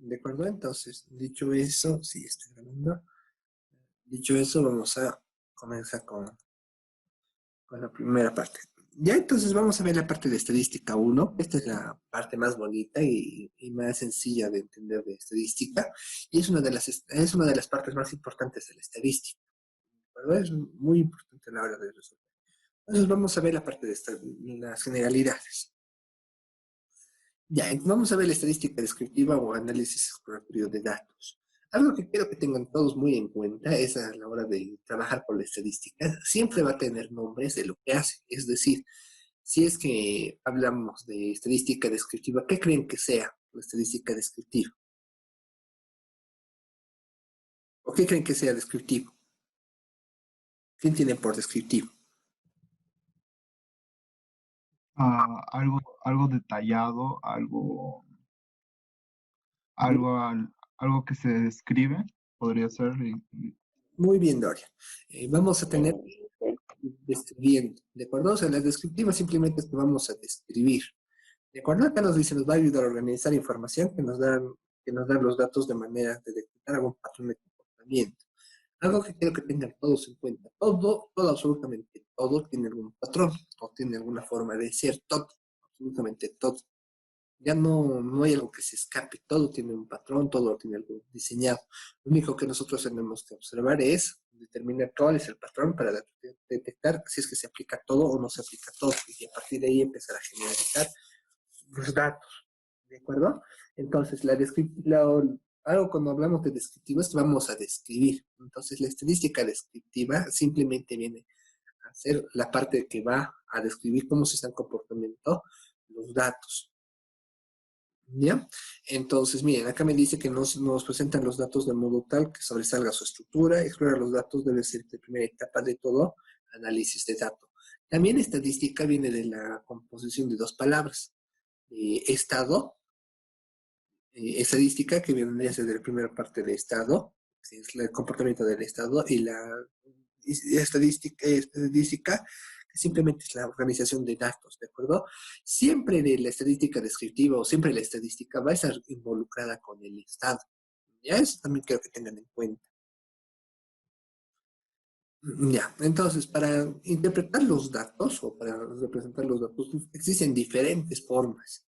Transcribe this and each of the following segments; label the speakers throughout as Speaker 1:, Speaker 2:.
Speaker 1: ¿De acuerdo? Entonces, dicho eso, sí, estoy grabando. Dicho eso, vamos a comenzar con la primera parte. Ya entonces vamos a ver la parte de estadística uno. Esta es la parte más bonita y más sencilla de entender de estadística. Y es una de las partes más importantes de la estadística. ¿Verdad? Es muy importante a la hora de resolver. Entonces vamos a ver la parte de las generalidades. Ya, vamos a ver la estadística descriptiva o análisis exploratorio de datos. Algo que quiero que tengan todos muy en cuenta es a la hora de trabajar con la estadística, siempre va a tener nombres de lo que hace. Es decir, si es que hablamos de estadística descriptiva, ¿qué creen que sea la estadística descriptiva? ¿O qué creen que sea descriptivo? ¿Qué entienden por descriptivo?
Speaker 2: Algo detallado, algo que se describe, podría ser.
Speaker 1: Muy bien, Doria. Vamos a tener describiendo, ¿de acuerdo? O sea, las descriptivas simplemente es que vamos a describir. De acuerdo, acá nos dice, nos va a ayudar a organizar información que nos dan los datos de manera de detectar algún patrón de comportamiento. Algo que quiero que tengan todos en cuenta. Todo, absolutamente todo tiene algún patrón o tiene alguna forma de ser. Todo, absolutamente todo. Ya no hay algo que se escape. Todo tiene un patrón, todo tiene algo diseñado. Lo único que nosotros tenemos que observar es determinar cuál es el patrón para detectar si es que se aplica todo o no se aplica todo. Y a partir de ahí empezar a generalizar los datos, ¿de acuerdo? Entonces, algo cuando hablamos de descriptivo es que vamos a describir. Entonces, la estadística descriptiva simplemente viene a ser la parte que va a describir cómo se están comportando los datos. ¿Ya? Entonces, miren, acá me dice que nos presentan los datos de modo tal que sobresalga su estructura. Explorar los datos debe ser la primera etapa de todo análisis de datos. También estadística viene de la composición de dos palabras. Estado, estadística, que vendría a ser de la primera parte de Estado, que es el comportamiento del Estado, y la estadística, que simplemente es la organización de datos, ¿de acuerdo? Siempre de la estadística descriptiva o siempre la estadística va a estar involucrada con el Estado. Ya eso también quiero que tengan en cuenta. Ya, entonces, para interpretar los datos o para representar los datos, existen diferentes formas.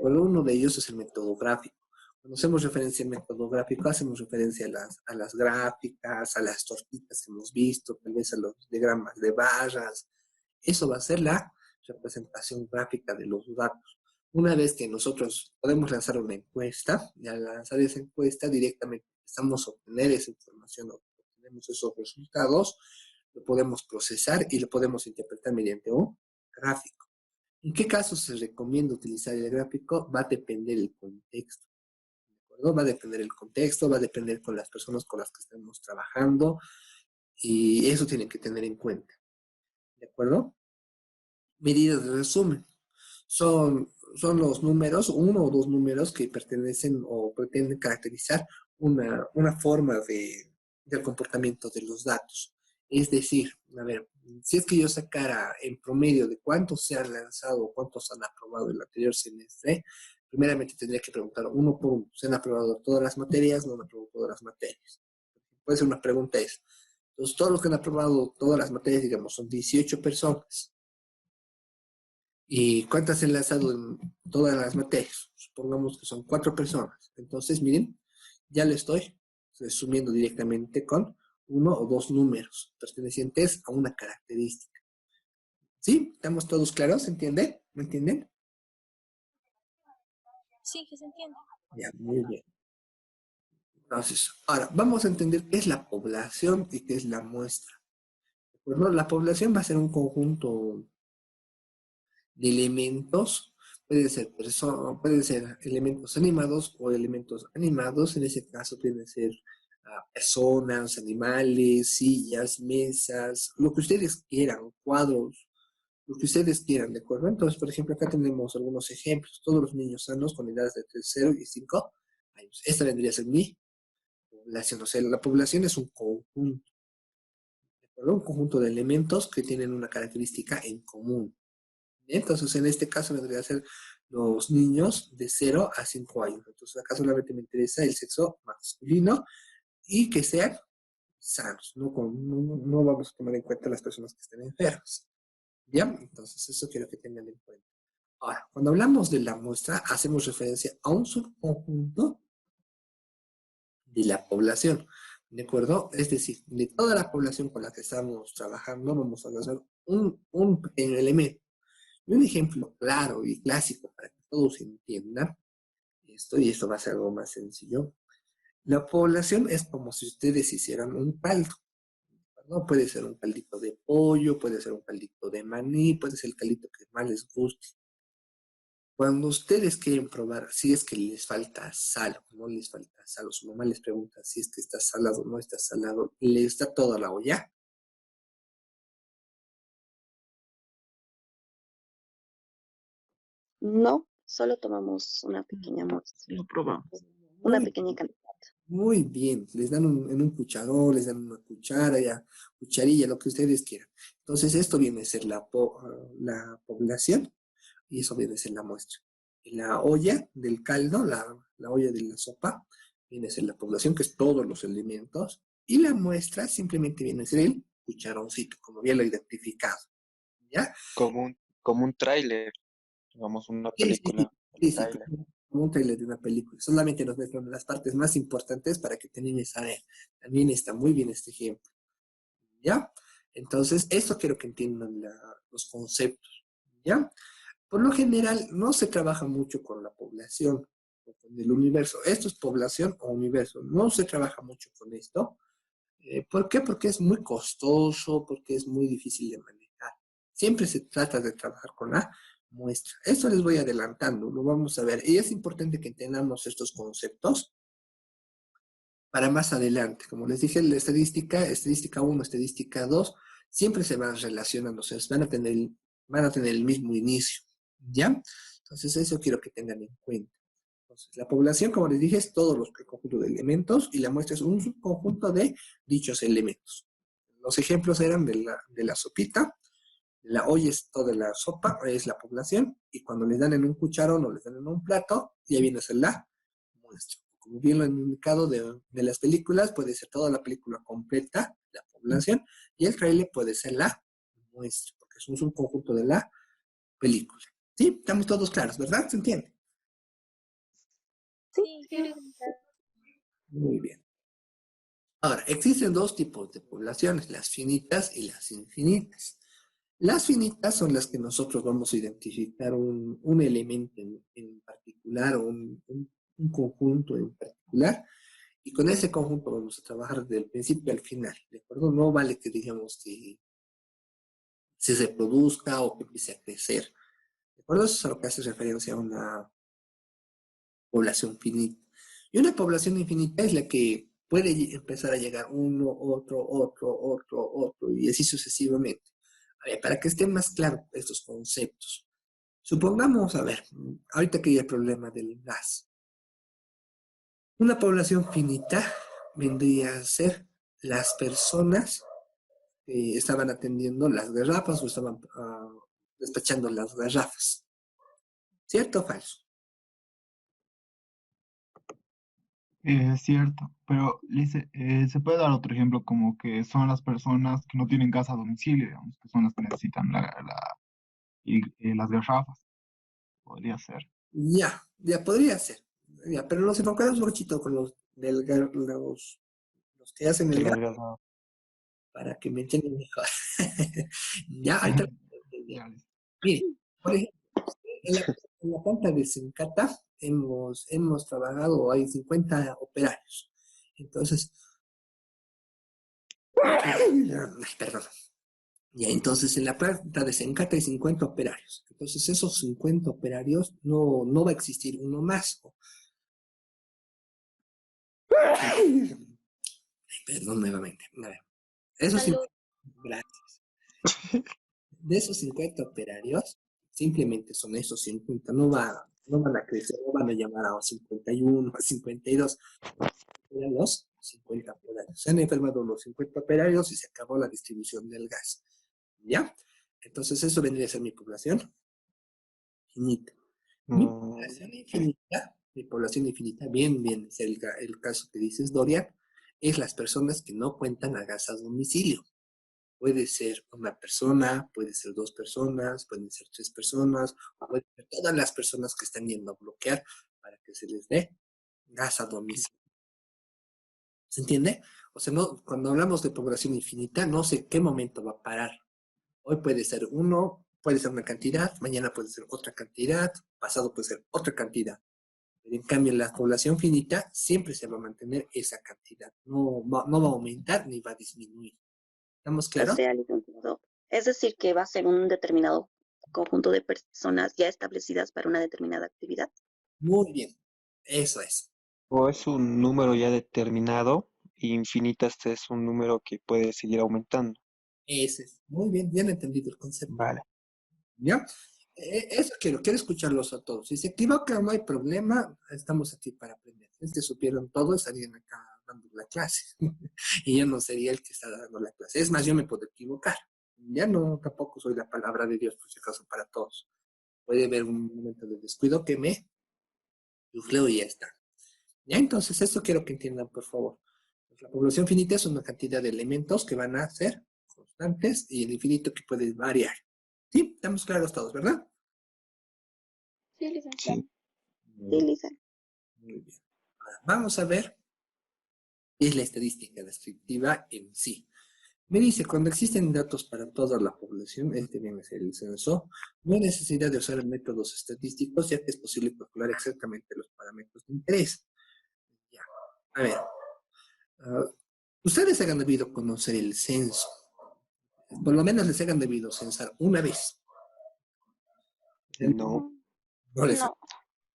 Speaker 1: Bueno, uno de ellos es el método gráfico. Cuando hacemos referencia al método gráfico, hacemos referencia a las gráficas, a las tortitas que hemos visto, tal vez a los diagramas de barras. Eso va a ser la representación gráfica de los datos. Una vez que nosotros podemos lanzar una encuesta, y al lanzar esa encuesta directamente empezamos a obtener esa información, obtenemos esos resultados, lo podemos procesar y lo podemos interpretar mediante un gráfico. ¿En qué casos se recomienda utilizar el gráfico? Va a depender el contexto, ¿de acuerdo? Va a depender el contexto, va a depender con las personas con las que estemos trabajando y eso tienen que tener en cuenta, ¿de acuerdo? Medidas de resumen. Son los números, uno o dos números que pertenecen o pretenden caracterizar una forma del comportamiento de los datos. Es decir, a ver, si es que yo sacara en promedio de cuántos se han lanzado o cuántos han aprobado el anterior semestre, primeramente tendría que preguntar uno por uno. ¿Se han aprobado todas las materias? No han aprobado todas las materias. Puede ser una pregunta es, entonces todos los que han aprobado todas las materias, digamos, son 18 personas. ¿Y cuántas he lanzado en todas las materias? Supongamos que son 4 personas. Entonces, miren, ya le estoy resumiendo directamente con uno o dos números pertenecientes a una característica. ¿Sí? ¿Estamos todos claros? ¿Entienden? ¿Me entienden?
Speaker 3: Sí, que se entiende.
Speaker 1: Ya, muy bien. Entonces, ahora vamos a entender qué es la población y qué es la muestra. Pues, ¿no? La población va a ser un conjunto de elementos, pueden ser elementos animados o elementos animados, en ese caso pueden ser personas, animales, sillas, mesas, lo que ustedes quieran, cuadros, lo que ustedes quieran, ¿de acuerdo? Entonces, por ejemplo, acá tenemos algunos ejemplos, todos los niños sanos con edades de 3, 0 y 5 años. Esta vendría a ser mi población, o sea, la población es un conjunto, ¿de acuerdo? Un conjunto de elementos que tienen una característica en común. Entonces, en este caso vendría a ser los niños de 0 a 5 años. Entonces acá solamente me interesa el sexo masculino y que sean sanos. No vamos a tomar en cuenta las personas que estén enfermas. ¿Ya? Entonces eso quiero que tengan en cuenta. Ahora, cuando hablamos de la muestra, hacemos referencia a un subconjunto de la población. ¿De acuerdo? Es decir, de toda la población con la que estamos trabajando, vamos a hacer un pequeño elemento. Y un ejemplo claro y clásico para que todos entiendan esto, y esto va a ser algo más sencillo. La población es como si ustedes hicieran un caldo, ¿no? Puede ser un caldito de pollo, puede ser un caldito de maní, puede ser el caldito que más les guste. Cuando ustedes quieren probar si es que les falta sal o no les falta sal, o su mamá les pregunta si es que está salado o no está salado, les da toda la olla.
Speaker 3: No, solo tomamos una pequeña muestra,
Speaker 2: Lo probamos.
Speaker 3: una
Speaker 1: Muy,
Speaker 3: pequeña cantidad.
Speaker 1: muy bien, les dan en un cucharón, les dan una cuchara, ya, cucharilla, lo que ustedes quieran. Entonces esto viene a ser la población y eso viene a ser la muestra. En la olla del caldo, la olla de la sopa, viene a ser la población, que es todos los elementos, y la muestra simplemente viene a ser el cucharoncito, como bien lo he identificado, ¿ya?
Speaker 4: Como un tráiler, digamos una
Speaker 1: Sí, sí, sí,
Speaker 4: película, un
Speaker 1: sí, sí,
Speaker 4: tráiler.
Speaker 1: como un trailer de una película. Solamente nos muestran las partes más importantes para que termines a ver. También está muy bien este ejemplo, ¿ya? Entonces, esto quiero que entiendan los conceptos, ¿ya? Por lo general, no se trabaja mucho con la población o con el universo. Esto es población o universo. No se trabaja mucho con esto. ¿Por qué? Porque es muy costoso, porque es muy difícil de manejar. Siempre se trata de trabajar con la muestra. Esto les voy adelantando, lo vamos a ver. Y es importante que entendamos estos conceptos para más adelante. Como les dije, la estadística 1, estadística 2, siempre se van relacionando, o sea, van a tener el mismo inicio, ¿ya? Entonces, eso quiero que tengan en cuenta. Entonces, la población, como les dije, es todo el conjunto de elementos y la muestra es un subconjunto de dichos elementos. Los ejemplos eran de la sopita, la olla es toda la sopa, es la población, y cuando les dan en un cucharón o les dan en un plato, ya viene a ser la muestra. Como bien lo han indicado de las películas, puede ser toda la película completa, la población, y el trailer puede ser la muestra, porque es un subconjunto de la película. ¿Sí? Estamos todos claros, ¿verdad? ¿Se entiende?
Speaker 3: Sí,
Speaker 5: Sí,
Speaker 1: Muy bien. Ahora, existen dos tipos de poblaciones, las finitas y las infinitas. Las finitas son las que nosotros vamos a identificar un elemento en particular o un conjunto en particular, y con ese conjunto vamos a trabajar desde el principio al final, ¿de acuerdo? No vale que digamos que se reproduzca o que empiece a crecer, ¿de acuerdo? Eso es a lo que hace referencia a una población finita. Y una población infinita es la que puede empezar a llegar uno, otro, y así sucesivamente. A ver, para que estén más claros estos conceptos. Supongamos, a ver, ahorita que hay el problema del gas. Una población finita vendría a ser las personas que estaban atendiendo las garrafas o estaban despachando las garrafas. ¿Cierto o falso?
Speaker 2: Es cierto, pero Lice, se puede dar otro ejemplo como que son las personas que no tienen casa a domicilio, digamos, que son las que necesitan las garrafas, podría ser.
Speaker 1: Ya podría ser. Ya, pero nos enfocamos un poquito con los que hacen
Speaker 4: De
Speaker 1: el gas
Speaker 4: las garrafas.
Speaker 1: para que me entiendan mejor. Ya, ahorita lo estoy
Speaker 2: Ya,
Speaker 1: entendiendo.
Speaker 2: Lice.
Speaker 1: Mire, por ejemplo, en la planta de Sencata hemos trabajado, hay 50 operarios. Entonces, ay, perdón. Ya, entonces en la planta de Sencata hay 50 operarios. Entonces, esos 50 operarios no va a existir uno más. Perdón nuevamente. A ver, esos
Speaker 5: salud.
Speaker 1: 50, gracias. De esos 50 operarios, simplemente son esos 50, no van a crecer, no van a llamar a 51, a 52, eran los 50 operarios. Se han enfermado los 50 operarios y se acabó la distribución del gas. ¿Ya? Entonces eso vendría a ser mi población finita. Mi
Speaker 4: Mm,
Speaker 1: población infinita, mi población infinita, bien, bien, es el caso que dices, Dorian, es las personas que no cuentan a gas a domicilio. Puede ser una persona, puede ser dos personas, pueden ser tres personas, o pueden ser todas las personas que están yendo a bloquear para que se les dé gas a domicilio. ¿Se entiende? O sea, no, cuando hablamos de población infinita, no sé qué momento va a parar. Hoy puede ser uno, puede ser una cantidad, mañana puede ser otra cantidad, pasado puede ser otra cantidad. Pero en cambio, la población finita siempre se va a mantener esa cantidad. No va a aumentar ni va a disminuir. ¿Estamos
Speaker 3: O
Speaker 1: claros?
Speaker 3: sea, licenciado, es decir, que va a ser un determinado conjunto de personas ya establecidas para una determinada actividad.
Speaker 1: Muy bien. Eso es.
Speaker 4: o es un número ya determinado y infinitas es un número que puede seguir aumentando.
Speaker 1: Ese es. Muy bien, bien entendido el concepto.
Speaker 4: Vale.
Speaker 1: ¿Ya? Eso quiero escucharlos a todos. Si se equivocan, no hay problema, estamos aquí para aprender. Si es que supieron todo, estarían acá dando la clase. Y yo no sería el que está dando la clase. Es más, yo me puedo equivocar. Ya no, tampoco soy la palabra de Dios, por si acaso, para todos. Puede haber un momento de descuido que me chufleo y ya está. Ya, entonces, esto quiero que entiendan, por favor. Pues la población finita es una cantidad de elementos que van a ser constantes y el infinito que puede variar. ¿Sí? Estamos claros todos, ¿verdad?
Speaker 3: Sí,
Speaker 4: Sí.
Speaker 3: licenciado. Sí,
Speaker 1: Muy
Speaker 3: licenciado.
Speaker 1: muy bien. Ahora, vamos a ver qué es la estadística descriptiva en sí. Me dice, cuando existen datos para toda la población, este viene a ser el censo, no hay necesidad de usar métodos estadísticos, ya que es posible calcular exactamente los parámetros de interés. Ya. A ver, ah, ustedes hayan debido conocer el censo. Por lo menos les hayan debido censar una vez.
Speaker 4: No.
Speaker 3: Mm,
Speaker 1: No les,
Speaker 3: no.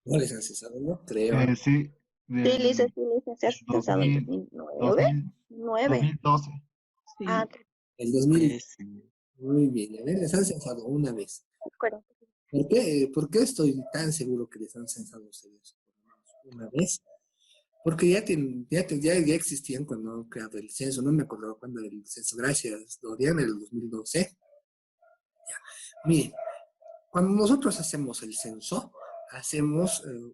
Speaker 1: no les han censado, no creo.
Speaker 2: Sí,
Speaker 3: Sí,
Speaker 2: del,
Speaker 3: licenciado,
Speaker 2: del
Speaker 3: censado en
Speaker 2: 2000,
Speaker 3: 2009.
Speaker 2: 2000,
Speaker 3: 9.
Speaker 2: 2012.
Speaker 3: Ah,
Speaker 2: Sí,
Speaker 1: El 2000,
Speaker 4: Sí.
Speaker 1: muy bien, a ver, les han censado una vez.
Speaker 3: de acuerdo.
Speaker 1: ¿Por qué estoy tan seguro que les han censado ustedes por lo menos una vez? Porque ya existían cuando han creado el censo, no me acuerdo cuándo era el censo, gracias, Dorian, en el 2012. Miren, cuando nosotros hacemos el censo,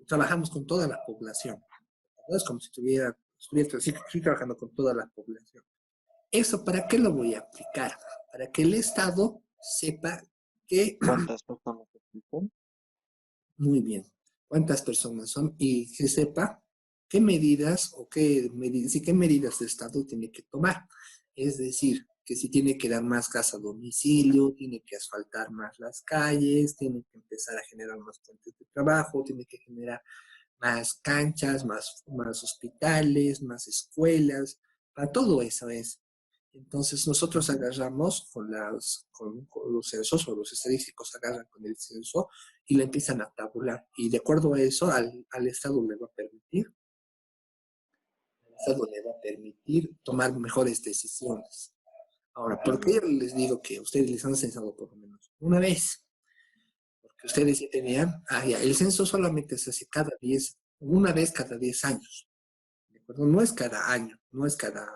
Speaker 1: trabajamos con toda la población. ¿No? Es como si estoy trabajando con toda la población. ¿Eso para qué lo voy a aplicar? Para que el Estado sepa que,
Speaker 4: ¿Cuántas personas existen?
Speaker 1: muy bien, cuántas personas son y que sepa qué medidas o qué medidas el Estado tiene que tomar. Es decir, que si tiene que dar más gas a domicilio, tiene que asfaltar más las calles, tiene que empezar a generar más fuentes de trabajo, tiene que generar más canchas, más hospitales, más escuelas, para todo eso es. Entonces nosotros agarramos con los censos o los estadísticos agarran con el censo y lo empiezan a tabular. Y de acuerdo a eso, al Estado al Estado le va a permitir tomar mejores decisiones. Ahora, ¿por qué yo les digo que ustedes les han censado por lo menos una vez? Porque ustedes ya tenían, ya, el censo solamente se hace una vez cada 10 años. ¿De acuerdo? No es cada año, no es cada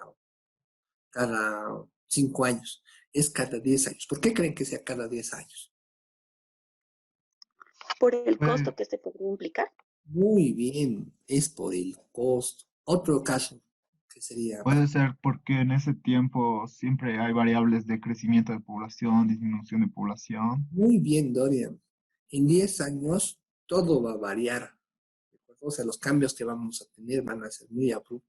Speaker 1: 5 años, es cada 10 años. ¿Por qué creen que sea cada 10 años?
Speaker 3: Por el
Speaker 2: puede,
Speaker 3: costo que se podría implicar.
Speaker 1: Muy bien, es por el costo. Otro caso que sería,
Speaker 2: puede ser porque en ese tiempo siempre hay variables de crecimiento de población, disminución de población.
Speaker 1: muy bien, Dorian, en 10 años todo va a variar. ¿De acuerdo? O sea, los cambios que vamos a tener van a ser muy abruptos.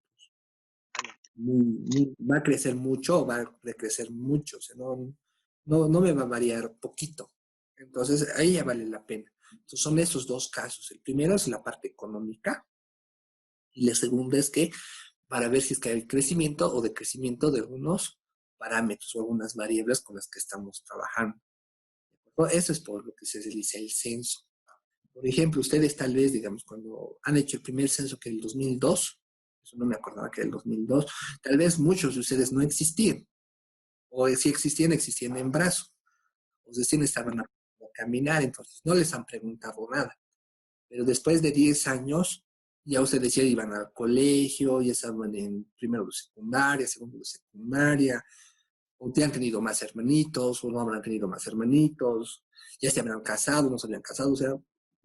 Speaker 1: Va a crecer mucho o va a decrecer mucho. O sea, no me va a variar poquito. Entonces, ahí ya vale la pena. Entonces, son esos dos casos. El primero es la parte económica y la segunda es que para ver si es que hay crecimiento o decrecimiento de algunos parámetros o algunas variables con las que estamos trabajando. ¿No? Eso es por lo que se realiza el censo. Por ejemplo, ustedes tal vez, digamos, cuando han hecho el primer censo que era el 2002, eso no me acordaba que era el 2002, tal vez muchos de ustedes no existían, o si existían, existían en brazo, o recién estaban a caminar, entonces no les han preguntado nada. Pero después de 10 años, ya ustedes ya iban al colegio, ya estaban en primero de secundaria, segundo de secundaria, o ya han tenido más hermanitos, o no habrán tenido más hermanitos, ya se habrán casado, no se habían casado, o sea,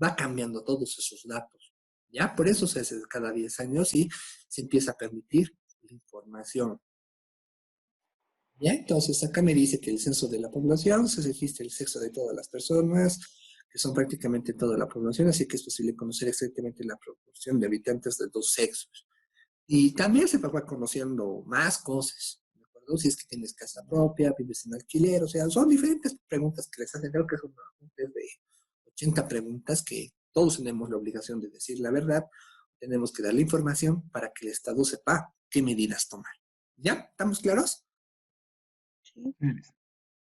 Speaker 1: va cambiando todos esos datos. ¿Ya? Por eso se hace cada 10 años y se empieza a permitir la información. ¿Ya? Entonces, acá me dice que el censo de la población se registra el sexo de todas las personas, que son prácticamente toda la población, así que es posible conocer exactamente la proporción de habitantes de dos sexos. Y también se va conociendo más cosas, ¿de acuerdo? Si es que tienes casa propia, vives en alquiler, o sea, son diferentes preguntas que les hacen. Creo que son un test de 80 preguntas que todos tenemos la obligación de decir la verdad. Tenemos que darle información para que el Estado sepa qué medidas tomar. ¿Ya? ¿Estamos claros?
Speaker 3: Sí,
Speaker 2: Sí, Lisa.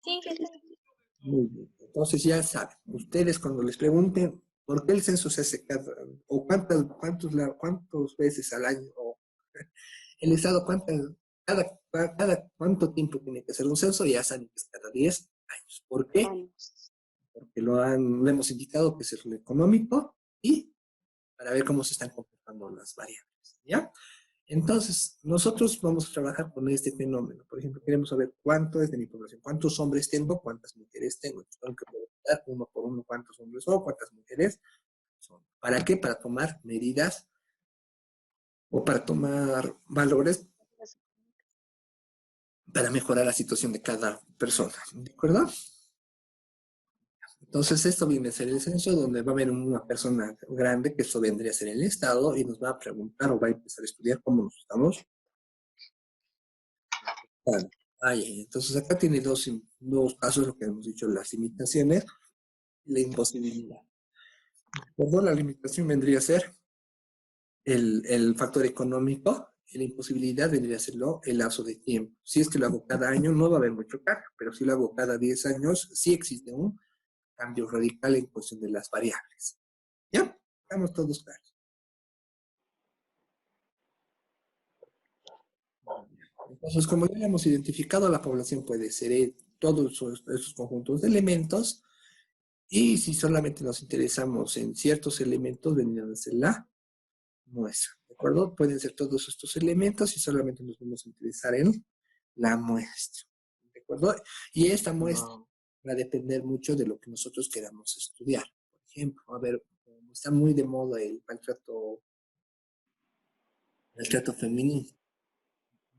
Speaker 3: sí, listo.
Speaker 1: Muy bien. Entonces ya saben, ustedes cuando les pregunten por qué el censo se hace cada, o cuántos veces al año, o el Estado cada cuánto tiempo tiene que hacer un censo, ya saben que es cada 10 años. ¿Por qué?
Speaker 3: Vamos.
Speaker 1: Porque lo hemos indicado que es lo económico y para ver cómo se están comportando las variables. ¿Ya? Entonces, nosotros vamos a trabajar con este fenómeno. Por ejemplo, queremos saber cuánto es de mi población, cuántos hombres tengo, cuántas mujeres tengo. Entonces, tengo que preguntar uno por uno cuántos hombres son, cuántas mujeres son. ¿Para qué? Para tomar medidas o para tomar valores para mejorar la situación de cada persona. ¿De acuerdo? Entonces, esto viene a ser el censo, donde va a haber una persona grande, que eso vendría a ser el Estado, y nos va a preguntar o va a empezar a estudiar cómo nos estamos. Bueno, entonces acá tiene dos casos, lo que hemos dicho, las limitaciones y la imposibilidad. Luego la limitación vendría a ser el factor económico y la imposibilidad vendría a serlo el lapso de tiempo. Si es que lo hago cada año, no va a haber mucho cambio, pero si lo hago cada 10 años, sí existe un cambio radical en cuestión de las variables. ¿Ya? Estamos todos claros. Entonces, como ya hemos identificado, la población puede ser todos esos conjuntos de elementos. Y si solamente nos interesamos en ciertos elementos, vendrían a ser la muestra, ¿de acuerdo? Pueden ser todos estos elementos y solamente nos vamos a interesar en la muestra, ¿de acuerdo? Y esta muestra
Speaker 4: No.
Speaker 1: va a depender mucho de lo que nosotros queramos estudiar. Por ejemplo, a ver, como está muy de moda el trato femenino.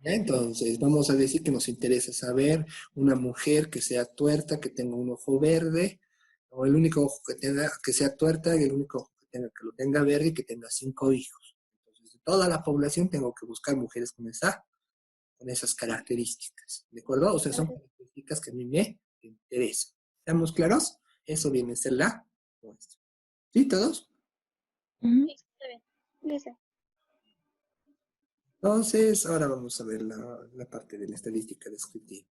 Speaker 1: ¿Ya? Entonces, vamos a decir que nos interesa saber una mujer que sea tuerta, que tenga un ojo verde, o el único ojo que tenga, que sea tuerta, y el único ojo que lo tenga verde y que tenga 5 hijos. Entonces, de toda la población tengo que buscar mujeres con esas características. ¿De acuerdo? O sea, son características que a mí me interesan. ¿Estamos claros? Eso viene a ser la muestra. ¿Sí, todos?
Speaker 3: Sí, está bien. Listo.
Speaker 1: Entonces, ahora vamos a ver la parte de la estadística descriptiva.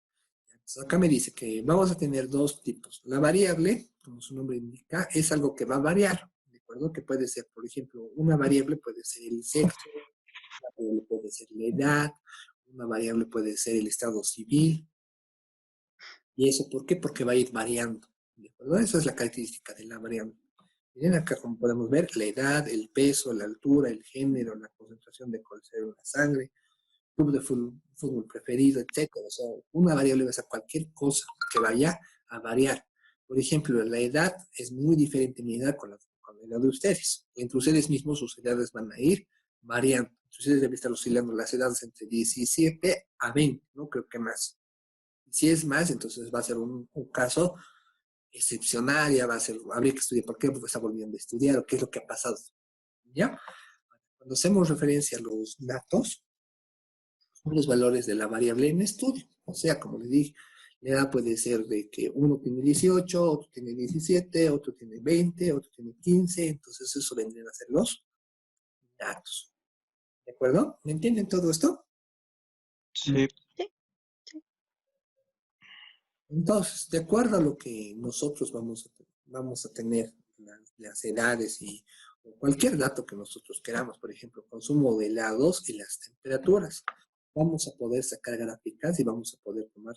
Speaker 1: Entonces, acá me dice que vamos a tener dos tipos. La variable, como su nombre indica, es algo que va a variar, ¿de acuerdo? Que puede ser, por ejemplo, una variable puede ser el sexo, una variable puede ser la edad, una variable puede ser el estado civil. ¿Y eso por qué? Porque va a ir variando, ¿de acuerdo? Esa es la característica de la variable. Miren acá, como podemos ver, la edad, el peso, la altura, el género, la concentración de colesterol en la sangre, club de fútbol preferido, etcétera. O sea, una variable va a ser cualquier cosa que vaya a variar. Por ejemplo, la edad es muy diferente mi edad con la edad de ustedes. Entre ustedes mismos sus edades van a ir variando. Ustedes deben estar oscilando las edades entre 17 a 20, no creo que más. Si es más, entonces va a ser un caso excepcional, ya va a ser, habría que estudiar por qué está volviendo a estudiar o qué es lo que ha pasado. ¿Ya? Cuando hacemos referencia a los datos, son los valores de la variable en estudio. O sea, como le dije, la edad puede ser de que uno tiene 18, otro tiene 17, otro tiene 20, otro tiene 15, entonces eso vendrían a ser los datos. ¿De acuerdo? ¿Me entienden todo esto?
Speaker 4: Sí,
Speaker 3: Sí, sí.
Speaker 1: Entonces, de acuerdo a lo que nosotros vamos a tener, las edades y cualquier dato que nosotros queramos, por ejemplo, consumo de helados y las temperaturas, vamos a poder sacar gráficas y vamos a poder tomar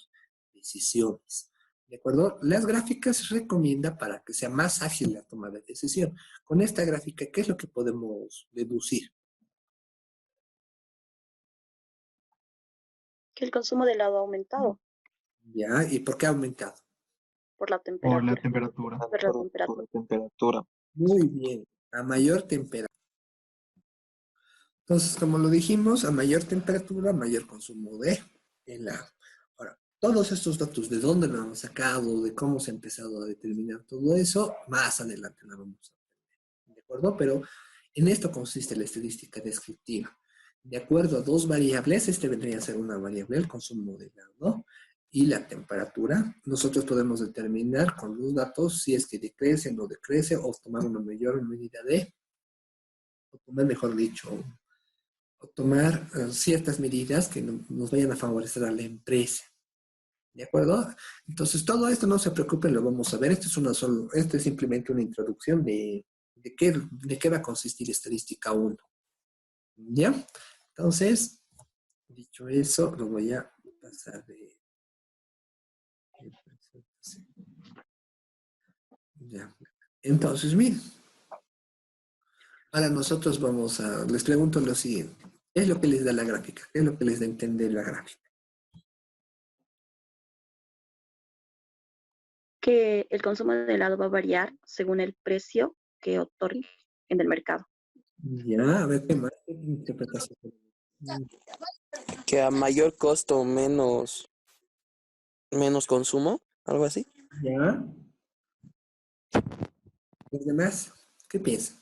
Speaker 1: decisiones. ¿De acuerdo? Las gráficas se recomienda para que sea más ágil la toma de decisión. Con esta gráfica, ¿qué es lo que podemos deducir?
Speaker 3: Que el consumo de helado ha aumentado
Speaker 1: ¿Ya? ¿Y por qué ha aumentado?
Speaker 3: por la
Speaker 2: Por la
Speaker 3: temperatura.
Speaker 2: temperatura.
Speaker 3: Por la
Speaker 4: por la
Speaker 3: temperatura.
Speaker 4: temperatura.
Speaker 1: Muy bien. A mayor temperatura. Entonces, como lo dijimos, a mayor temperatura, mayor consumo de helado. Ahora, todos estos datos, de dónde lo hemos sacado, de cómo se ha empezado a determinar todo eso, más adelante lo vamos a ver, ¿de acuerdo? Pero en esto consiste la estadística descriptiva. De acuerdo a dos variables, este vendría a ser una variable, el consumo de helado y la temperatura. Nosotros podemos determinar con los datos si es que decrece o no decrece, o tomar una mayor medida de, o tomar, mejor dicho, o tomar ciertas medidas que nos vayan a favorecer a la empresa. ¿De acuerdo? Entonces, todo esto no se preocupen, lo vamos a ver. Esto es simplemente una introducción de qué va a consistir estadística 1. ¿Ya? Entonces, dicho eso, lo voy a pasar de... Ya. Entonces, miren, ahora nosotros les pregunto lo siguiente. ¿Qué es lo que les da la gráfica? ¿Qué es lo que les da a entender la gráfica?
Speaker 3: Que el consumo de helado va a variar según el precio que otorgue en el mercado.
Speaker 1: Ya, a ver qué más. ¿Qué interpretación?
Speaker 5: Que a mayor costo, menos consumo, algo así.
Speaker 1: Ya. ¿Los demás? ¿Qué piensan?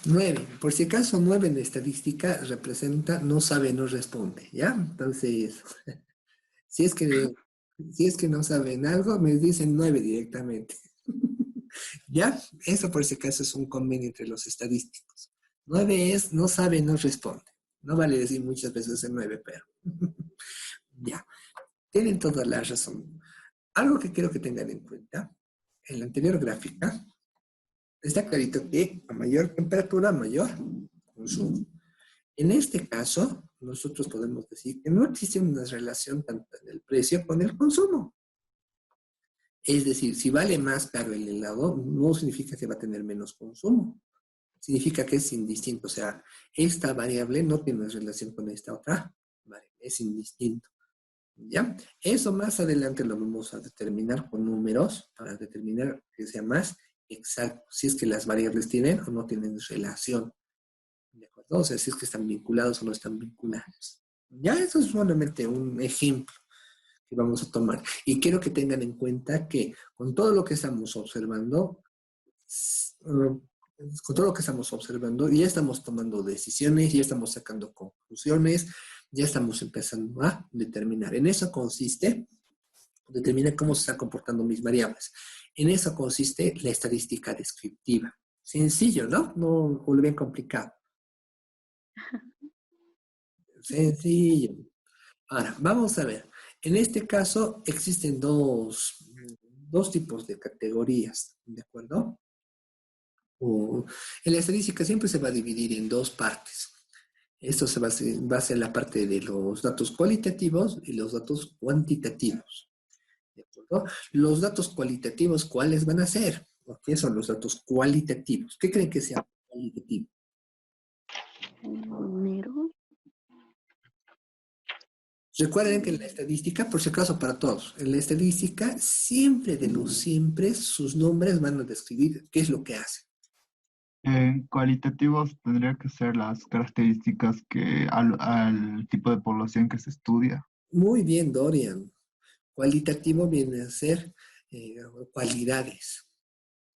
Speaker 1: Nueve. Por si acaso, 9 en estadística representa no sabe, no responde, ¿ya? Entonces, si es que, si es que no saben algo, me dicen 9 directamente. ¿Ya? Eso por si acaso es un convenio entre los estadísticos. 9 es no sabe, no responde. No vale decir muchas veces el 9, pero ya. Tienen toda la razón. Algo que quiero que tengan en cuenta, en la anterior gráfica, está clarito que a mayor temperatura, mayor consumo. En este caso, nosotros podemos decir que no existe una relación tanto en el precio con el consumo. Es decir, si vale más caro el helado, no significa que va a tener menos consumo. Significa que es indistinto. O sea, esta variable no tiene relación con esta otra variable. Es indistinto. ¿Ya? Eso más adelante lo vamos a determinar con números para determinar que sea más exacto. Si es que las variables tienen o no tienen relación. ¿De acuerdo? O sea, si es que están vinculados o no están vinculados. Ya, eso es solamente un ejemplo que vamos a tomar. Y quiero que tengan en cuenta que con todo lo que estamos observando, ya estamos tomando decisiones, ya estamos sacando conclusiones, ya estamos empezando a determinar. En eso consiste, determinar cómo se están comportando mis variables. En eso consiste la estadística descriptiva. Sencillo, ¿no? No lo bien complicado. Sencillo. Ahora, vamos a ver. En este caso existen dos tipos de categorías, ¿de acuerdo? En la estadística siempre se va a dividir en dos partes. Esto va a ser la parte de los datos cualitativos y los datos cuantitativos. ¿De acuerdo? Los datos cualitativos, ¿cuáles van a ser? ¿Qué son los datos cualitativos? ¿Qué creen que sea cualitativo?
Speaker 3: Número.
Speaker 1: Recuerden que en la estadística, por si acaso para todos, en la estadística siempre de los siempre sus nombres van a describir qué es lo que hacen.
Speaker 2: Cualitativos tendría que ser las características que al tipo de población que se estudia.
Speaker 1: Muy bien, Dorian. Cualitativo viene a ser cualidades,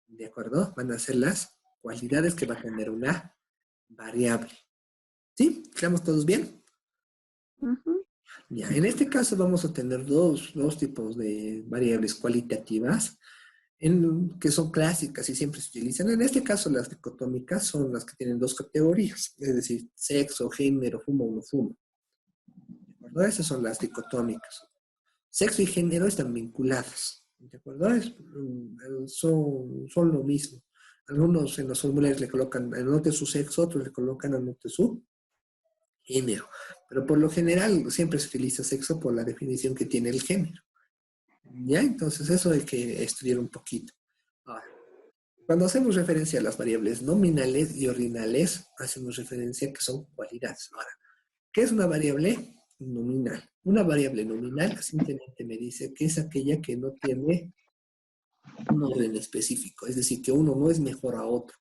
Speaker 1: ¿de acuerdo? Van a ser las cualidades que va a tener una variable. ¿Sí? ¿Estamos todos bien?
Speaker 3: Ujú.
Speaker 1: Ya, en este caso vamos a tener dos tipos de variables cualitativas que son clásicas y siempre se utilizan. En este caso las dicotómicas son las que tienen dos categorías, es decir, sexo, género, fumo o no fumo. ¿De acuerdo? Esas son las dicotómicas. Sexo y género están vinculadas, ¿de acuerdo? Son lo mismo. Algunos en los formularios le colocan anote su sexo, otros le colocan anote su género. Pero por lo general siempre se utiliza sexo por la definición que tiene el género. ¿Ya? Entonces eso hay que estudiar un poquito. Ahora, cuando hacemos referencia a las variables nominales y ordinales, hacemos referencia a que son cualidades. Ahora, ¿Qué es una variable nominal? Una variable nominal simplemente me dice que es aquella que no tiene un orden específico, es decir, que uno no es mejor a otro.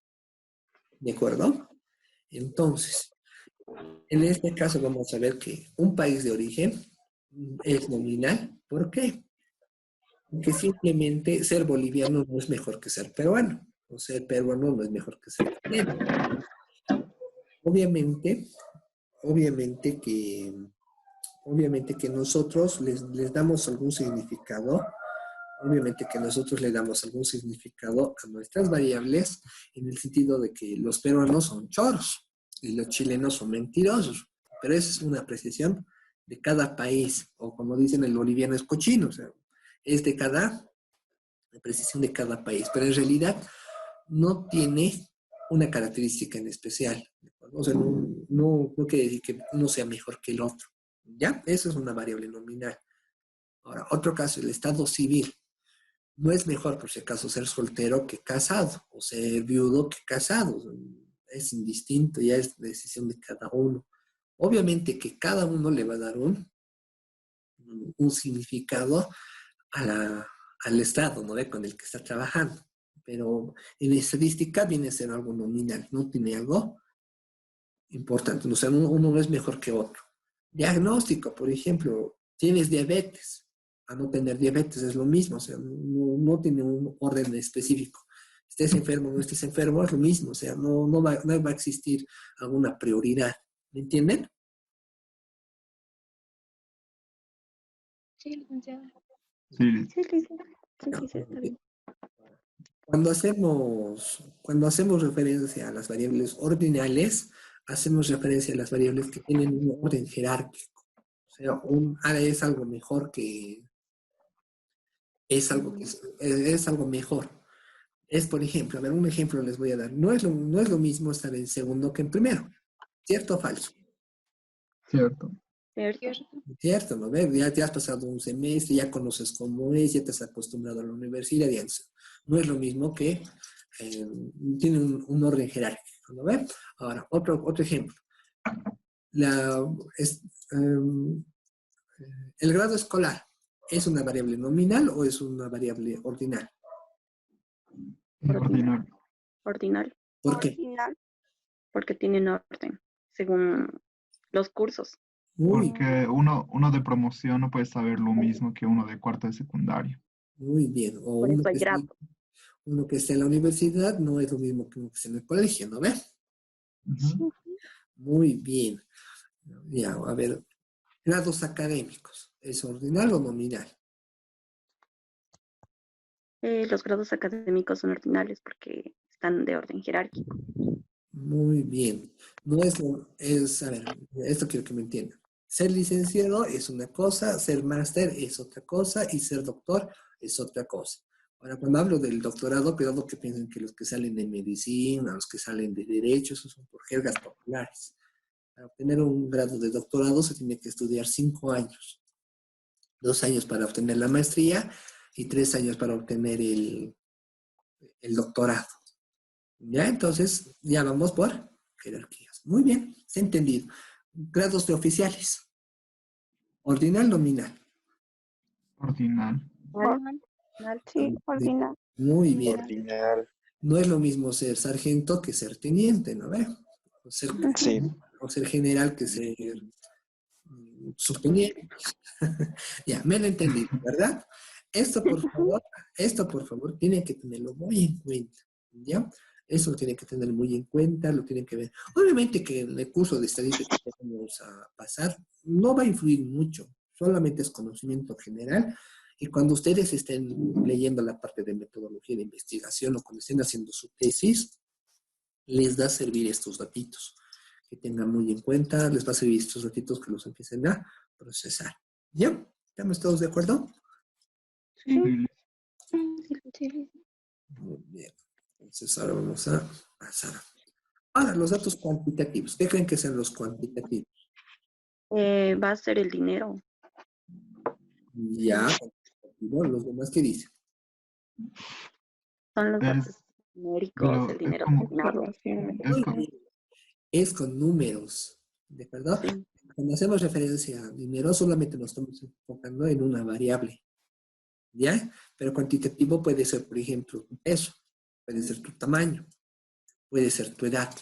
Speaker 1: ¿De acuerdo? Entonces, en este caso vamos a ver que un país de origen es nominal. ¿Por qué? Porque simplemente ser boliviano no es mejor que ser peruano, o ser peruano no es mejor que ser chileno. Obviamente, obviamente que, obviamente que nosotros les damos algún significado, obviamente que nosotros le damos algún significado a nuestras variables en el sentido de que los peruanos son choros y los chilenos son mentirosos, pero esa es una apreciación de cada país, o como dicen el boliviano es cochino, o sea, es de cada apreciación de cada país, pero en realidad no tiene una característica en especial. O sea, no quiere decir que uno sea mejor que el otro. ¿Ya? Eso es una variable nominal. Ahora, otro caso, el estado civil. No es mejor, por si acaso, ser soltero que casado, o ser viudo que casado. Es indistinto, ya es decisión de cada uno. Obviamente que cada uno le va a dar un significado al estado, ¿no ve? Con el que está trabajando. Pero en estadística viene a ser algo nominal, no tiene algo importante. O sea, uno no es mejor que otro. Diagnóstico, por ejemplo, tienes diabetes. A no tener diabetes es lo mismo, o sea, no tiene un orden específico. Estés enfermo o no estés enfermo, es lo mismo, o sea, no va a existir alguna prioridad. ¿Me entienden?
Speaker 6: Sí, licenciada.
Speaker 2: Sí, Liz.
Speaker 3: Sí, licenciada. Sí, sí, sí, está bien.
Speaker 1: Cuando hacemos referencia a las variables ordinales, hacemos referencia a las variables que tienen un orden jerárquico. O sea, un A es algo mejor que, es algo mejor. Es, por ejemplo, a ver, un ejemplo les voy a dar. No es lo mismo estar en segundo que en primero. ¿Cierto o falso?
Speaker 2: Cierto.
Speaker 3: ¿Cierto?
Speaker 6: Cierto.
Speaker 1: ¿Cierto? ¿No ves? Ya has pasado un semestre, ya conoces cómo es, ya te has acostumbrado a la universidad. No es lo mismo que tiene un orden jerárquico. ¿No ves? Ahora, otro ejemplo. La, es, em, el grado escolar, ¿es una variable nominal o es una variable ordinal?
Speaker 2: Ordinario.
Speaker 3: Ordinal,
Speaker 1: ¿Por qué?
Speaker 6: Ordinal.
Speaker 3: porque tienen orden según los cursos.
Speaker 1: Muy,
Speaker 2: Porque uno de promoción no puede saber lo mismo que uno de cuarto de secundaria.
Speaker 1: muy bien. O
Speaker 3: Por eso hay grado.
Speaker 1: uno que está en la universidad no es lo mismo que uno que está en el colegio, ¿no ves?
Speaker 2: Ujú.
Speaker 1: Muy bien. Ya, a ver, grados académicos, ¿es ordinal o nominal?
Speaker 3: Los grados académicos son ordinales porque están de orden jerárquico.
Speaker 1: Muy bien. No es, a ver, esto quiero que me entiendan. Ser licenciado es una cosa, ser máster es otra cosa y ser doctor es otra cosa. Ahora, cuando hablo del doctorado, cuidado que piensen que los que salen de medicina, los que salen de derecho, esos son por jergas populares. Para obtener un grado de doctorado se tiene que estudiar 5 años. 2 años para obtener la maestría y 3 años para obtener el doctorado. ¿Ya? Entonces, ya vamos por jerarquías. Muy bien, se ha entendido. Grados de oficiales. Ordinal, nominal.
Speaker 2: Ordinal.
Speaker 6: Ordinal. Sí, ordinal.
Speaker 1: Muy bien.
Speaker 4: Ordinal.
Speaker 1: No es lo mismo ser sargento que ser teniente, ¿no ve?
Speaker 4: Sí.
Speaker 1: O ser general que ser subteniente. Ya, me lo entendí, ¿verdad? Esto por favor, tienen que tenerlo muy en cuenta, ¿ya? Eso lo tienen que tener muy en cuenta, lo tienen que ver. Obviamente que en el curso de estadística que vamos a pasar no va a influir mucho, solamente es conocimiento general. Y cuando ustedes estén leyendo la parte de metodología de investigación o cuando estén haciendo su tesis, les da a servir estos datitos. Que tengan muy en cuenta, les va a servir estos datitos que los empiecen a procesar. ¿Ya? ¿Estamos todos de acuerdo?
Speaker 2: Sí, Liz.
Speaker 6: Sí.
Speaker 1: Muy bien. Entonces ahora vamos a pasar. Ahora, los datos cuantitativos. ¿Qué creen que sean los cuantitativos?
Speaker 3: Va a ser el dinero.
Speaker 1: Ya, cuantitativo. Los demás, ¿qué dicen?
Speaker 3: Son los
Speaker 2: Es,
Speaker 3: datos numéricos,
Speaker 2: pero
Speaker 3: el
Speaker 2: es
Speaker 3: dinero
Speaker 2: como,
Speaker 3: combinado.
Speaker 2: es
Speaker 1: Muy
Speaker 2: como,
Speaker 1: bien. Es con números. ¿De acuerdo?
Speaker 3: Sí.
Speaker 1: cuando hacemos referencia a dinero, solamente nos estamos enfocando en una variable, ¿ya? Pero cuantitativo puede ser, por ejemplo, tu peso, puede ser tu tamaño, puede ser tu edad.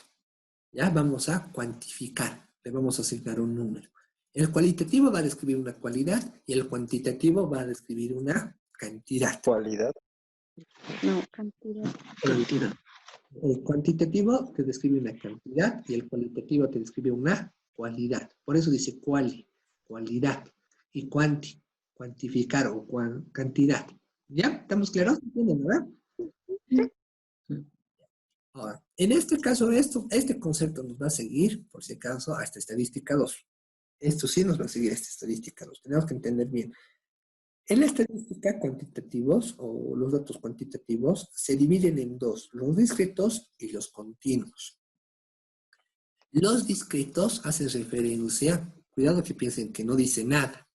Speaker 1: Ya vamos a cuantificar, le vamos a asignar un número. El cualitativo va a describir una cualidad y el cuantitativo va a describir una cantidad.
Speaker 4: Cualidad.
Speaker 6: No, cantidad.
Speaker 4: Cantidad.
Speaker 1: El cuantitativo te describe una cantidad y el cualitativo te describe una cualidad. Por eso dice cualidad. Y cuantificar o cantidad. ¿Ya? ¿Estamos claros? ¿Entienden, verdad? Ahora, en este caso, este concepto nos va a seguir, por si acaso, hasta estadística 2. Esto sí nos va a seguir esta estadística 2. Tenemos que entender bien. En la estadística, cuantitativos o los datos cuantitativos se dividen en dos, los discretos y los continuos. Los discretos hacen referencia, cuidado que piensen que no dice nada.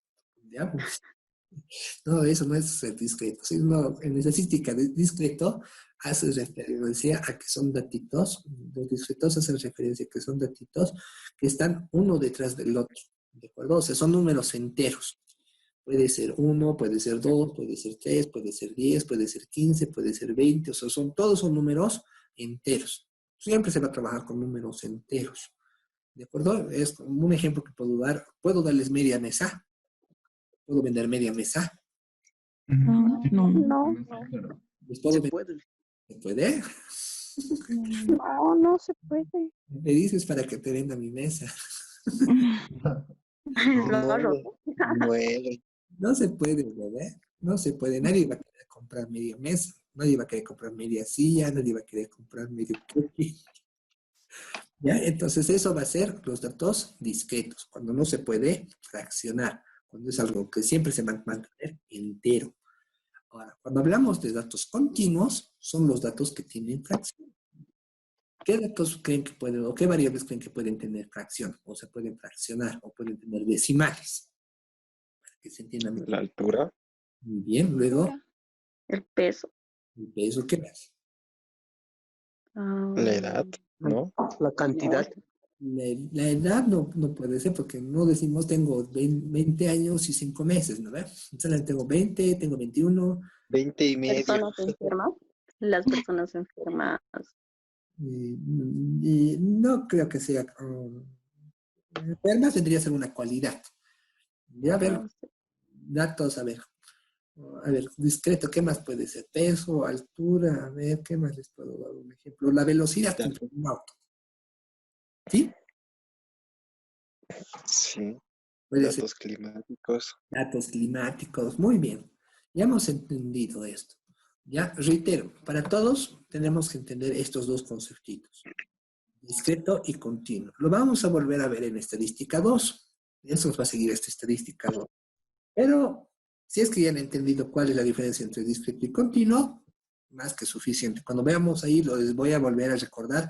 Speaker 1: ¿Ya? No, eso no es ser discreto. Sino en la estadística de discreto hace referencia a que son datitos, los discretos hacen referencia a que son datitos que están uno detrás del otro. ¿De acuerdo? O sea, son números enteros. Puede ser 1, puede ser 2, puede ser 3, puede ser 10, puede ser 15, puede ser 20. O sea, todos son números enteros. Siempre se va a trabajar con números enteros. ¿De acuerdo? Es como un ejemplo que puedo dar. Puedo darles media mesa. Puedo vender media mesa.
Speaker 2: No,
Speaker 6: No.
Speaker 2: claro.
Speaker 1: Les puedo vender. ¿Se puede?
Speaker 6: No, no se puede.
Speaker 1: Me dices para que te venda mi mesa.
Speaker 6: Lo agarro.
Speaker 4: 9.
Speaker 1: No se puede, ¿verdad? No se puede. Nadie va a querer comprar media mesa. Nadie va a querer comprar media silla. Nadie va a querer comprar medio cookie. ¿Ya? Entonces eso va a ser los datos discretos. Cuando no se puede fraccionar. Cuando es algo que siempre se va a mantener entero. Ahora, cuando hablamos de datos continuos, son los datos que tienen fracción. ¿Qué datos creen que pueden, o qué variables creen que pueden tener fracción? O se pueden fraccionar, o pueden tener decimales. Para que se entienda mejor.
Speaker 4: La altura.
Speaker 1: Muy bien, luego,
Speaker 3: El peso.
Speaker 1: el peso, ¿qué más?
Speaker 4: La edad, ¿no?
Speaker 5: La cantidad.
Speaker 1: La edad no puede ser porque no decimos tengo 20 años y 5 meses, ¿no ves? Entonces tengo 20, tengo 21.
Speaker 4: 20 y medio.
Speaker 3: Personas enfermas. Las personas enfermas.
Speaker 1: Y no creo que sea... enfermas tendría que ser una cualidad. Ya, a ver,
Speaker 3: No sé.
Speaker 1: datos, a ver, discreto, ¿qué más puede ser? Peso, altura, a ver, ¿qué más les puedo dar un ejemplo? La velocidad dentro de un auto. ¿Sí?
Speaker 4: Sí.
Speaker 1: Puede ser
Speaker 4: Datos climáticos.
Speaker 1: datos climáticos. Muy bien. Ya hemos entendido esto. Ya, reitero, para todos tenemos que entender estos dos conceptitos. Discreto y continuo. Lo vamos a volver a ver en estadística 2. Eso nos va a seguir esta estadística 2. Pero si es que ya han entendido cuál es la diferencia entre discreto y continuo, más que suficiente. Cuando veamos ahí, les voy a volver a recordar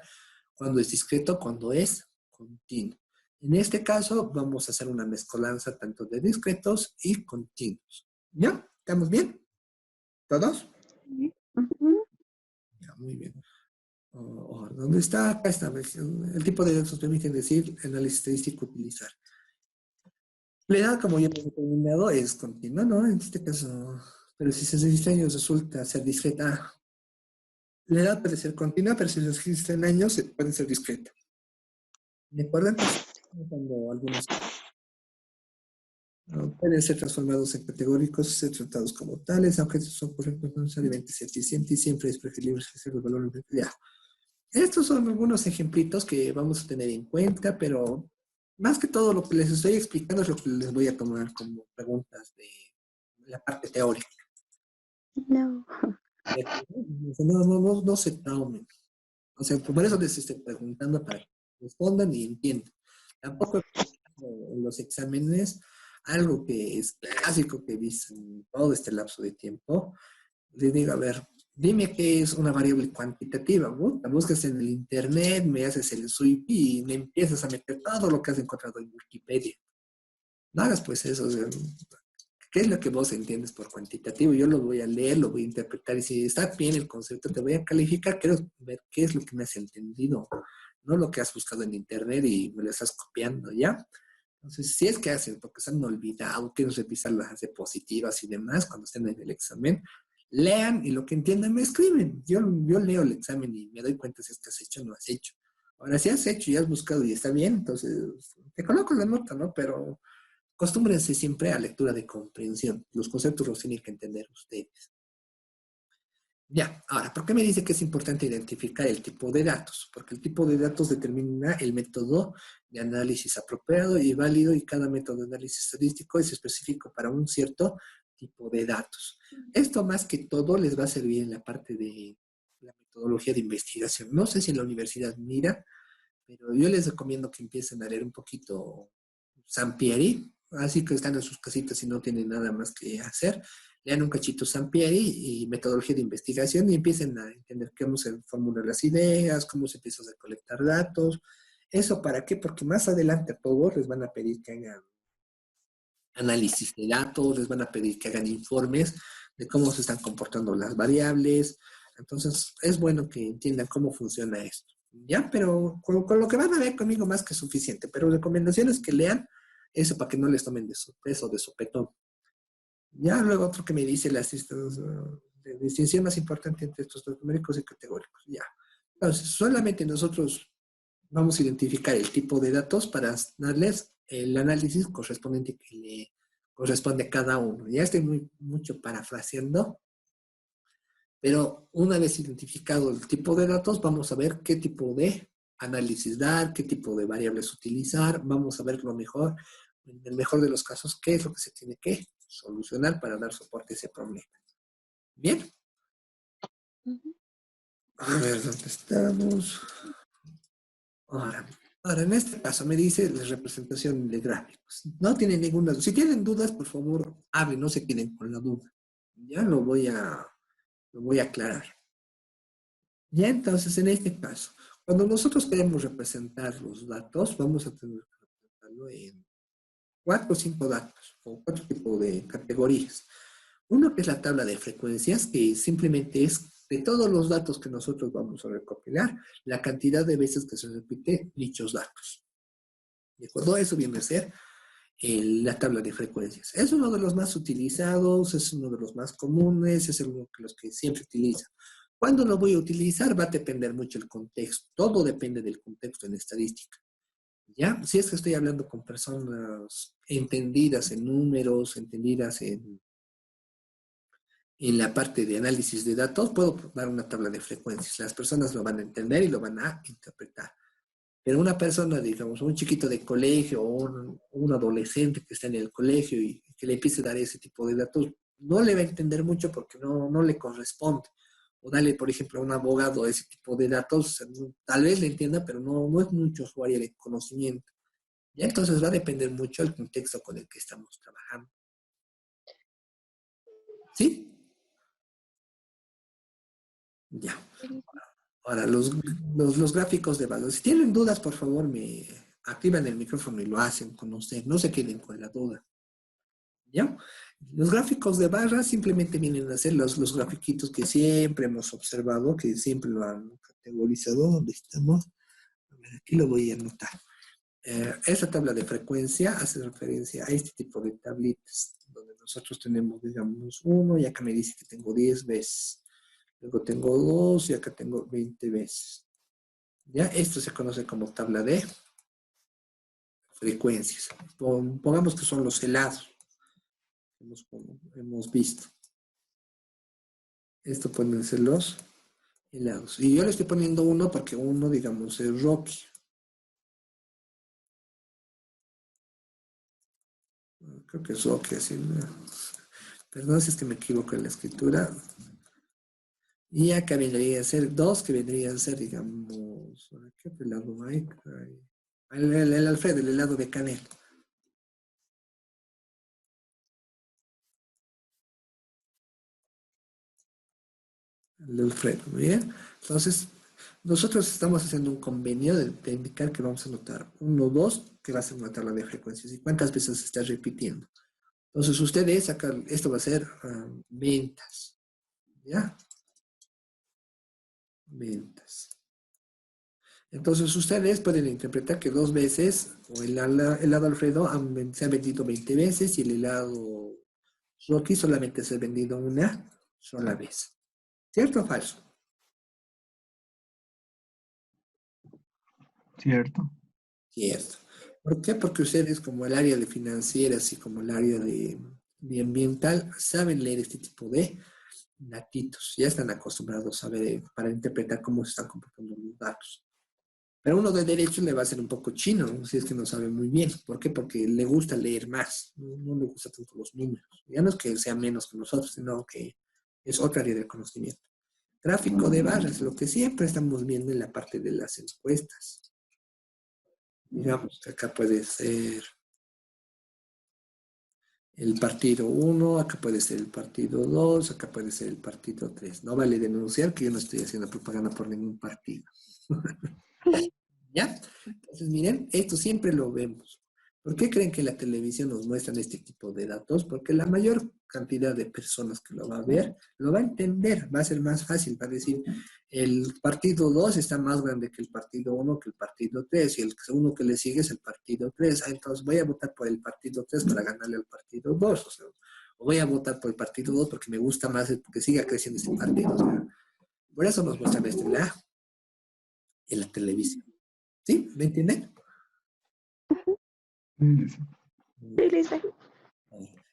Speaker 1: cuando es discreto, cuando es continuo. En este caso, vamos a hacer una mezcolanza tanto de discretos y continuos. ¿Ya? ¿Estamos bien? ¿Todos?
Speaker 6: Ujú.
Speaker 1: Ya, muy bien. ¿Dónde está? Acá está. El tipo de datos permiten decir análisis estadístico utilizar. La edad, como ya hemos determinado, es continua, ¿no? En este caso, pero si se registra en años resulta ser discreta. La edad puede ser continua, pero si se registra en años puede ser discreta. ¿De acuerdo? Entonces, cuando algunos pueden ser transformados en categóricos y ser tratados como tales, aunque estos son correctos, no necesariamente ser eficientes y siempre es preferible ejercer el valor empleado. Estos son algunos ejemplitos que vamos a tener en cuenta, pero más que todo lo que les estoy explicando es lo que les voy a tomar como preguntas de la parte teórica.
Speaker 6: No.
Speaker 1: No se traumen. O sea, por eso les estoy preguntando para que respondan y entiendan. Tampoco en los exámenes, algo que es clásico que dicen todo este lapso de tiempo, les digo, a ver, dime qué es una variable cuantitativa. La buscas en el internet, me haces el sweep y me empiezas a meter todo lo que has encontrado en Wikipedia. No hagas pues eso. O sea, ¿qué es lo que vos entiendes por cuantitativo? Yo lo voy a leer, lo voy a interpretar y si está bien el concepto, te voy a calificar. Quiero ver qué es lo que me has entendido, no lo que has buscado en internet y me lo estás copiando, ¿ya? Entonces, si es que hacen, porque se han olvidado, quieren revisar las diapositivas y demás cuando estén en el examen, lean y lo que entiendan me escriben. Yo leo el examen y me doy cuenta si es que has hecho o no has hecho. Ahora, si has hecho y has buscado y está bien, entonces te coloco la nota, ¿no? Pero acostúmbrense siempre a lectura de comprensión. Los conceptos los tienen que entender ustedes. Ya, ahora, ¿por qué me dice que es importante identificar el tipo de datos? Porque el tipo de datos determina el método de análisis apropiado y válido y cada método de análisis estadístico es específico para un cierto tipo de datos. Esto más que todo les va a servir en la parte de la metodología de investigación. No sé si en la universidad mira, pero yo les recomiendo que empiecen a leer un poquito Sampieri, así que están en sus casitas y no tienen nada más que hacer. Lean un cachito Sampieri y metodología de investigación y empiecen a entender cómo se formulan las ideas, cómo se empieza a recolectar datos. ¿Eso para qué? Porque más adelante a todos les van a pedir que hagan análisis de datos, les van a pedir que hagan informes de cómo se están comportando las variables. Entonces, es bueno que entiendan cómo funciona esto. ¿Ya? Pero con lo que van a ver conmigo más que suficiente. Pero recomendaciones que lean eso para que no les tomen de sorpresa o de sopetón. Ya luego otro que me dice la distinción más importante entre estos dos numéricos y categóricos. Ya. Entonces, solamente nosotros vamos a identificar el tipo de datos para darles el análisis correspondiente que le corresponde a cada uno. Ya estoy mucho parafraseando, pero una vez identificado el tipo de datos, vamos a ver qué tipo de análisis dar, qué tipo de variables utilizar, vamos a ver lo mejor, en el mejor de los casos, qué es lo que se tiene que solucionar para dar soporte a ese problema. ¿Bien? A ver, ¿dónde estamos? Ahora, en este caso me dice la representación de gráficos. No tienen ninguna duda. Si tienen dudas, por favor, hablen, no se queden con la duda. Ya lo voy a aclarar. Ya entonces, en este caso, cuando nosotros queremos representar los datos, vamos a tener que representarlo en 4 o 5 datos, o 4 tipos de categorías. Uno que es la tabla de frecuencias, que simplemente es de todos los datos que nosotros vamos a recopilar, la cantidad de veces que se repite dichos datos. ¿De acuerdo? Eso viene a ser la tabla de frecuencias. Es uno de los más utilizados, es uno de los más comunes, es uno de los que siempre utilizan. ¿Cuándo lo voy a utilizar? Va a depender mucho el contexto. Todo depende del contexto en estadística. ¿Ya? Si es que estoy hablando con personas entendidas en números, entendidas en la parte de análisis de datos, puedo dar una tabla de frecuencias. Las personas lo van a entender y lo van a interpretar. Pero una persona, digamos, un chiquito de colegio o un adolescente que está en el colegio y que le empiece a dar ese tipo de datos, no le va a entender mucho porque no le corresponde. O dale, por ejemplo, a un abogado ese tipo de datos, tal vez le entienda, pero no es mucho su área de conocimiento. Y entonces va a depender mucho del contexto con el que estamos trabajando. ¿Sí? Ya. Ahora, los gráficos de valor. Si tienen dudas, por favor, me activan el micrófono y lo hacen con usted. No se queden con la duda. ¿Ya? Los gráficos de barras simplemente vienen a ser los grafiquitos que siempre hemos observado, que siempre lo han categorizado. ¿Dónde estamos? A ver, aquí lo voy a anotar. Esta tabla de frecuencia hace referencia a este tipo de tablitas, donde nosotros tenemos, digamos, 1 y acá me dice que tengo 10 veces. Luego tengo 2 y acá tengo 20 veces. ¿Ya? Esto se conoce como tabla de frecuencias. Pongamos que son los helados. Hemos visto. Esto pueden ser los helados. Y yo le estoy poniendo 1 porque 1, digamos, es Rocky. Creo que es Rocky, así. Perdón si es que me equivoco en la escritura. Y acá vendría a ser 2, que vendría a ser, digamos, ¿qué helado hay? El Alfredo, el helado de canela. El Alfredo, ¿muy bien? Entonces, nosotros estamos haciendo un convenio de indicar que vamos a anotar 1, 2, que va a ser una tabla de frecuencias. ¿Y cuántas veces se está repitiendo? Entonces, ustedes acá, esto va a ser ventas. ¿Ya? Ventas. Entonces ustedes pueden interpretar que dos veces, o el helado Alfredo se ha vendido 20 veces y el helado Rocky solamente se ha vendido una sola vez. ¿Cierto o falso?
Speaker 2: Cierto.
Speaker 1: Cierto. ¿Por qué? Porque ustedes como el área de financieras y como el área de ambiental saben leer este tipo de datitos. Ya están acostumbrados a ver para interpretar cómo se están comportando los datos. Pero uno de derecho le va a ser un poco chino, ¿no? Si es que no sabe muy bien. ¿Por qué? Porque le gusta leer más, no le gusta tanto los números. Ya no es que sea menos que nosotros, sino que es otra área de conocimiento. Gráfico de barras, lo que siempre estamos viendo en la parte de las encuestas. Digamos que acá puede ser el partido 1, acá puede ser el partido 2, acá puede ser el partido 3. No vale denunciar que yo no estoy haciendo propaganda por ningún partido. ¿Ya? Entonces, miren, esto siempre lo vemos. ¿Por qué creen que la televisión nos muestra este tipo de datos? Porque la mayor cantidad de personas que lo va a ver, lo va a entender, va a ser más fácil, va a decir, el partido 2 está más grande que el partido 1, que el partido 3, y el uno que le sigue es el partido 3. Ah, entonces voy a votar por el partido 3 para ganarle al partido 2, o sea, o voy a votar por el partido 2 porque me gusta más, porque siga creciendo ese partido. O sea, por eso nos muestran esto en la televisión. ¿Sí? ¿Me entienden?
Speaker 2: Sí, sí.
Speaker 6: Sí, Lisa.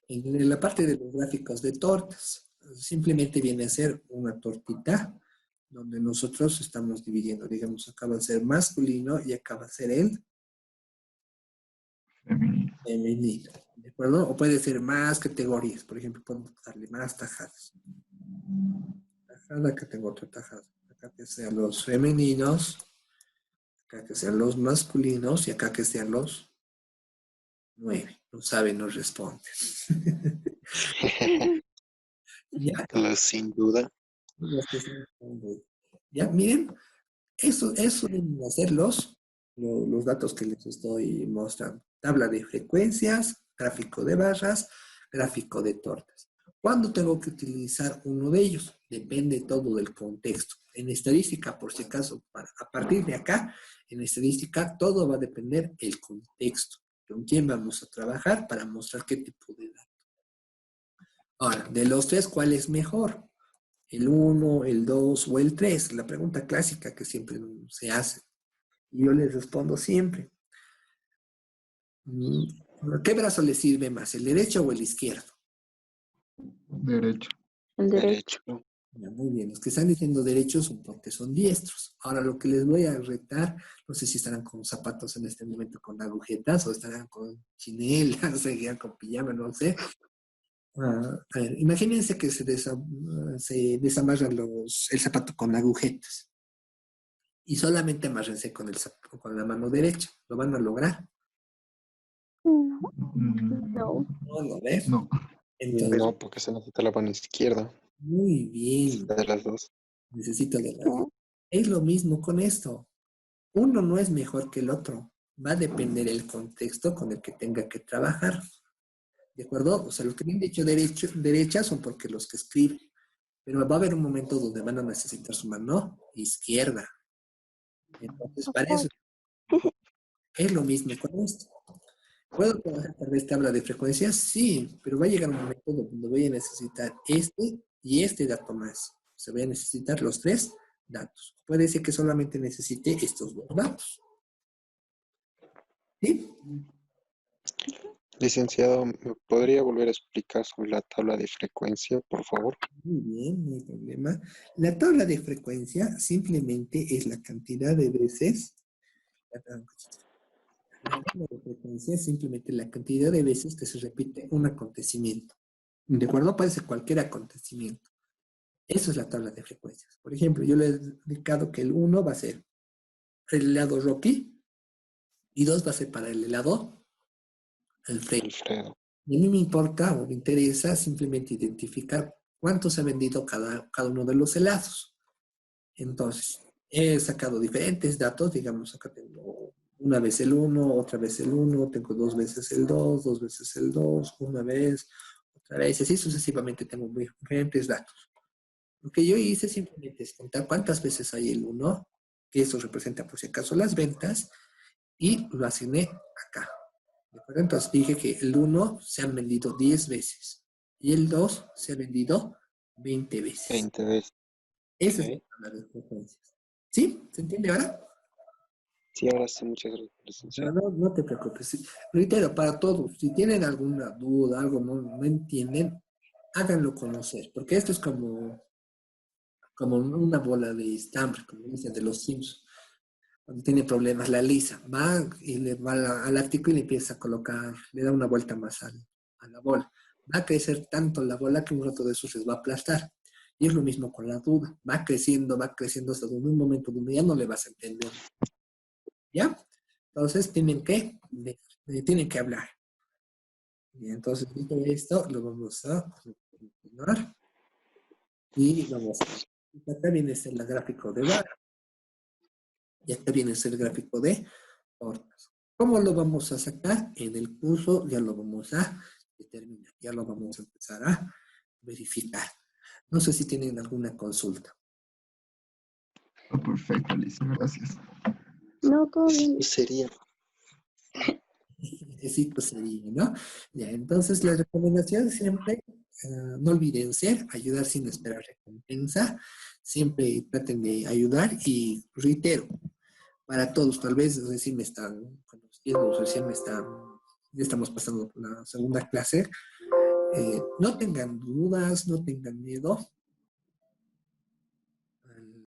Speaker 1: En la parte de los gráficos de tortas, simplemente viene a ser una tortita donde nosotros estamos dividiendo. Digamos, acá va a ser masculino y acá va a ser el
Speaker 2: Femenino.
Speaker 1: femenino. ¿De acuerdo? O puede ser más categorías. Por ejemplo, podemos darle más tajadas. Tajada, acá tengo otra tajada. Acá que sean los femeninos, acá que sean los masculinos y acá que sean los 9. No sabe, no responde. ¿Ya?
Speaker 4: Sin duda.
Speaker 1: Ya, miren, eso deben hacer los datos que les estoy mostrando. Tabla de frecuencias, gráfico de barras, gráfico de tortas. ¿Cuándo tengo que utilizar uno de ellos? Depende todo del contexto. En estadística, por si acaso, a partir de acá, en estadística, todo va a depender del contexto. ¿Con quién vamos a trabajar para mostrar qué tipo de datos? Ahora, de los tres, ¿cuál es mejor? ¿El 1, el 2 o el 3? La pregunta clásica que siempre se hace. Y yo les respondo siempre. ¿Qué brazo le sirve más, el derecho o el izquierdo?
Speaker 2: Derecho.
Speaker 6: El derecho.
Speaker 4: Derecho.
Speaker 1: Ya, muy bien, los que están diciendo derechos son porque son diestros. Ahora lo que les voy a retar, no sé si estarán con zapatos en este momento con agujetas o estarán con chinelas, seguirán con pijama, no sé. A ver, imagínense que se desamarran el zapato con agujetas y solamente amárrense con la mano derecha. ¿Lo van a lograr?
Speaker 6: No,
Speaker 2: Mm,
Speaker 6: no.
Speaker 1: No lo ves.
Speaker 2: No.
Speaker 1: Entonces,
Speaker 4: No, porque se necesita la mano izquierda.
Speaker 1: muy bien,
Speaker 4: Necesita de las dos.
Speaker 1: necesito de las dos.
Speaker 6: No.
Speaker 1: Es lo mismo con esto. Uno no es mejor que el otro. Va a depender el contexto con el que tenga que trabajar. ¿De acuerdo? O sea, los que me han dicho derecha son porque los que escriben. Pero va a haber un momento donde van a necesitar su mano izquierda. Entonces, para eso
Speaker 6: Apoyo.
Speaker 1: es lo mismo con esto. ¿Puedo trabajar tal vez tabla de frecuencias? Sí, pero va a llegar un momento donde voy a necesitar este y este dato más. Se voy a necesitar los tres datos. Puede ser que solamente necesite estos dos datos. ¿Sí?
Speaker 4: Licenciado, ¿me podría volver a explicar sobre la tabla de frecuencia, por favor?
Speaker 1: Muy bien, no hay problema. La tabla de frecuencia simplemente es la cantidad de veces. La tabla de frecuencia es simplemente la cantidad de veces que se repite un acontecimiento. ¿De acuerdo? Puede ser cualquier acontecimiento. Eso es la tabla de frecuencias. Por ejemplo, yo le he indicado que el 1 va a ser el helado Rocky y 2 va a ser para el helado Alfredo.
Speaker 4: Alfredo.
Speaker 1: Y a mí me importa o me interesa simplemente identificar cuánto se ha vendido cada uno de los helados. Entonces, he sacado diferentes datos, digamos, acá tengo una vez el 1, otra vez el 1, tengo dos veces el 2, dos veces el 2, una vez, otra vez, así sucesivamente tengo diferentes datos. Lo que yo hice simplemente es contar cuántas veces hay el 1, que eso representa por si acaso las ventas, y lo asigné acá. ¿De acuerdo? Entonces dije que el 1 se han vendido 10 veces y el 2 se ha vendido 20 veces.
Speaker 4: 20 veces.
Speaker 1: Esa es
Speaker 4: Ok.
Speaker 1: la de frecuencias. ¿Sí? ¿Se entiende ahora?
Speaker 4: Sí, ahora sí, muchas gracias,
Speaker 1: No,
Speaker 4: licenciado.
Speaker 1: no te preocupes. Sí. Reitero, para todos, si tienen alguna duda, algo no entienden, háganlo conocer, porque esto es como una bola de estambre, como dicen de los Simpsons. Cuando tiene problemas, la lisa va y le va al ático y le empieza a colocar, le da una vuelta más a la bola. Va a crecer tanto la bola que un rato de eso se va a aplastar. Y es lo mismo con la duda. Va creciendo hasta donde un momento donde ya no le vas a entender. ¿Ya? Entonces tienen que hablar. Y entonces, dicho esto, lo vamos a continuar. Y vamos a... Acá viene el gráfico de bar. Y acá viene el gráfico de tortas. ¿Cómo lo vamos a sacar? En el curso ya lo vamos a determinar. Ya lo vamos a empezar a verificar. No sé si tienen alguna consulta.
Speaker 2: Oh, perfecto, Lice, gracias.
Speaker 6: No, todo bien.
Speaker 4: Sería.
Speaker 1: Necesito sería, ¿no? Ya, entonces la recomendación siempre, no olviden ser, ayudar sin esperar recompensa. Siempre traten de ayudar y reitero, para todos, tal vez recién me están conociendo, recién ya estamos pasando por la segunda clase. No tengan dudas, no tengan miedo,